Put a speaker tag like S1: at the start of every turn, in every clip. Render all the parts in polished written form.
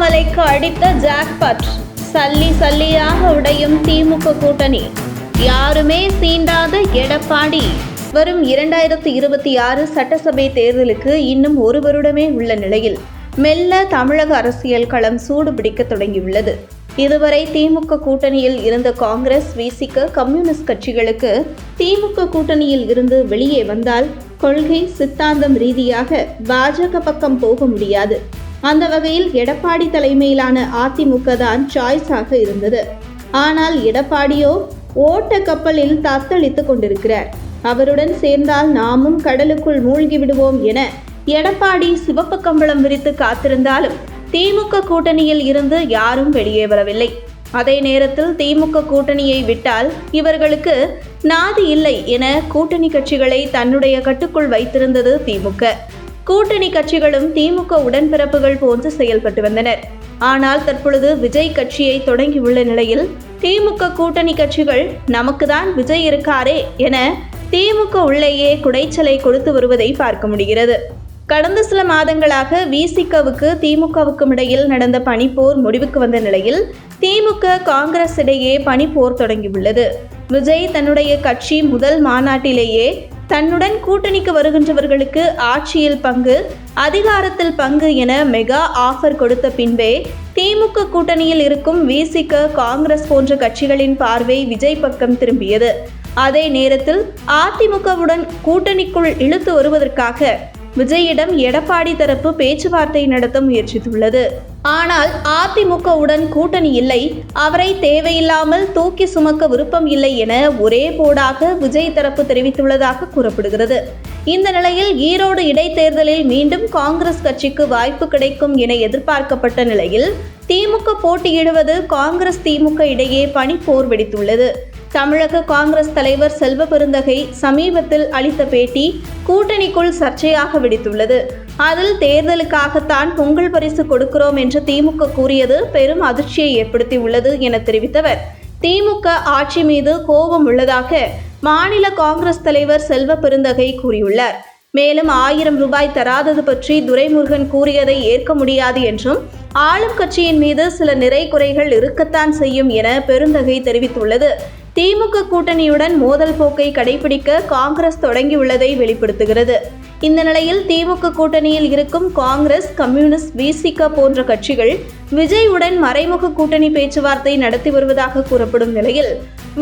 S1: அண்ணாமலைக்கு அடித்த ஜாக்பாட். சல்லி சல்லியாக உடையும் திமுக கூட்டணி. யாருமே சீண்டாத எடப்பாடி. வரும் 2026 சட்டசபை தேர்தலுக்கு இன்னும் ஒரு வருடமே உள்ள நிலையில் மெல்ல தமிழக அரசியல் களம் சூடு பிடிக்க தொடங்கியுள்ளது. இதுவரை திமுக கூட்டணியில் இருந்த காங்கிரஸ், விசிக, கம்யூனிஸ்ட் கட்சிகளுக்கு திமுக கூட்டணியில் இருந்து வெளியே வந்தால் கொள்கை சித்தாந்தம் ரீதியாக பாஜக பக்கம் போக முடியாது. அந்த வகையில் எடப்பாடி தலைமையிலான அதிமுக தான் சாய்ஸாக இருந்தது. ஆனால் எடப்பாடியோ ஓட்ட கப்பலில் தத்தளித்துக் கொண்டிருக்கிறார். அவருடன் சேர்ந்தால் நாமும் கடலுக்குள் மூழ்கி விடுவோம் என எடப்பாடி சிவப்பு கம்பளம் விரித்து காத்திருந்தாலும் திமுக கூட்டணியில் இருந்து யாரும் வெளியே வரவில்லை. அதே நேரத்தில் திமுக கூட்டணியை விட்டால் இவர்களுக்கு நாதி இல்லை என கூட்டணி கட்சிகளை தன்னுடைய கட்டுக்குள் வைத்திருந்தது திமுக. கூட்டணி கட்சிகளும் திமுக உடன்பிறப்புகள் போன்று செயல்பட்டு வந்தனர். ஆனால் தற்பொழுது விஜய் கட்சியை தொடங்கியுள்ள நிலையில் திமுக கூட்டணி கட்சிகள் நமக்கு தான் விஜய் இருக்காரே என திமுக உள்ளேயே குடைச்சலை கொடுத்து வருவதை பார்க்க முடிகிறது. கடந்த சில மாதங்களாக விசிகவுக்கு திமுகவுக்கும் இடையில் நடந்த பனிப்போர் முடிவுக்கு வந்த நிலையில் திமுக காங்கிரஸ் இடையே பனிப்போர் தொடங்கியுள்ளது. விஜய் தன்னுடைய கட்சி முதல் மாநாட்டிலேயே தன்னுடன் கூட்டணிக்கு வருகின்றவர்களுக்கு ஆட்சியில் பங்கு, அதிகாரத்தில் பங்கு என மெகா ஆஃபர் கொடுத்த பின்பே திமுக கூட்டணியில் இருக்கும் விசிக, காங்கிரஸ் போன்ற கட்சிகளின் பார்வை விஜய் பக்கம் திரும்பியது. அதே நேரத்தில் அதிமுகவுடன் கூட்டணிக்குள் இழுத்து வருவதற்காக விஜயிடம் எடப்பாடி தரப்பு பேச்சுவார்த்தை நடத்த முயற்சித்துள்ளது. ஆனால் அதிமுகவுடன் கூட்டணி இல்லை, அவரை தேவையில்லாமல் தூக்கி சுமக்க விருப்பம் இல்லை என ஒரே போடாக விஜய் தரப்பு தெரிவித்துள்ளதாக கூறப்படுகிறது. இந்த நிலையில் ஈரோடு இடைத்தேர்தலில் மீண்டும் காங்கிரஸ் கட்சிக்கு வாய்ப்பு கிடைக்கும் என எதிர்பார்க்கப்பட்ட நிலையில் திமுக போட்டியிடுவது காங்கிரஸ் திமுக இடையே பனிப்போர் வெடித்துள்ளது. தமிழக காங்கிரஸ் தலைவர் செல்வ பெருந்தகை சமீபத்தில் அளித்த பேட்டி கூட்டணிக்குள் சர்ச்சையாக வெடித்துள்ளது. அதில் தேர்தலுக்காகத்தான் பொங்கல் பரிசு கொடுக்கிறோம் என்று திமுக கூறியது பெரும் அதிர்ச்சியை ஏற்படுத்தியுள்ளது என தெரிவித்தவர், திமுக ஆட்சி மீது கோபம் உள்ளதாக மாநில காங்கிரஸ் தலைவர் செல்வ பெருந்தகை கூறியுள்ளார். மேலும் 1000 ரூபாய் தராதது பற்றி துரைமுருகன் கூறியதை ஏற்க முடியாது என்றும் ஆளும் கட்சியின் மீது சில நிறை குறைகள் இருக்கத்தான் செய்யும் என பெருந்தகை தெரிவித்துள்ளது திமுக கூட்டணியுடன் மோதல் போக்கை கடைபிடிக்க காங்கிரஸ் தொடங்கியுள்ளதை வெளிப்படுத்துகிறது. இந்த நிலையில் திமுக கூட்டணியில் இருக்கும் காங்கிரஸ், கம்யூனிஸ்ட், விசிக போன்ற கட்சிகள் விஜயுடன் மறைமுக கூட்டணி பேச்சுவார்த்தை நடத்தி வருவதாக கூறப்படும் நிலையில்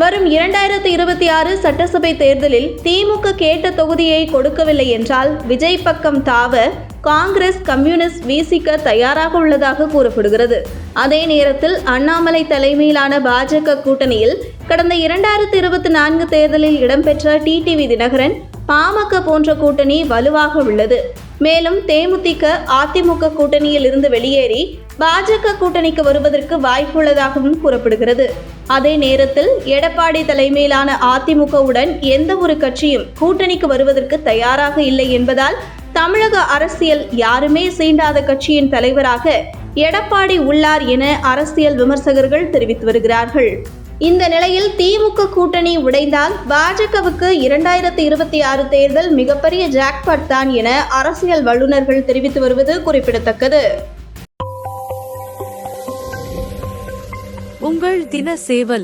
S1: வரும் 2026 சட்டசபை தேர்தலில் திமுக கேட்ட தொகுதியை கொடுக்கவில்லை என்றால் விஜய் பக்கம் தாவ காங்கிரஸ், கம்யூனிஸ்ட், விசிக தயாராக உள்ளதாக கூறப்படுகிறது. அதே நேரத்தில் அண்ணாமலை தலைமையிலான பாஜக கூட்டணியில் கடந்த 2024 தேர்தலில் இடம்பெற்ற டிடிவி தினகரன், பாமக போன்ற கூட்டணி வலுவாக உள்ளது. மேலும் தேமுதிக, அதிமுக கூட்டணியில் இருந்து வெளியேறி பாஜக கூட்டணிக்கு வருவதற்கு வாய்ப்புள்ளதாகவும் கூறப்படுகிறது. அதே நேரத்தில் எடப்பாடி தலைமையிலான அதிமுகவுடன் எந்த ஒரு கட்சியும் கூட்டணிக்கு வருவதற்கு தயாராக இல்லை என்பதால் தமிழக அரசியல் யாருமே சீண்டாத கட்சியின் தலைவராக எடப்பாடி உள்ளார் என அரசியல் விமர்சகர்கள் தெரிவித்து வருகிறார்கள். இந்த நிலையில் திமுக கூட்டணி உடைந்தால் பாஜகவுக்கு 2026 தேர்தல் மிகப்பெரிய ஜாக்பாட் தான் என அரசியல் வல்லுநர்கள் தெரிவித்து வருவது குறிப்பிடத்தக்கது.
S2: உங்கள் தின சேவல்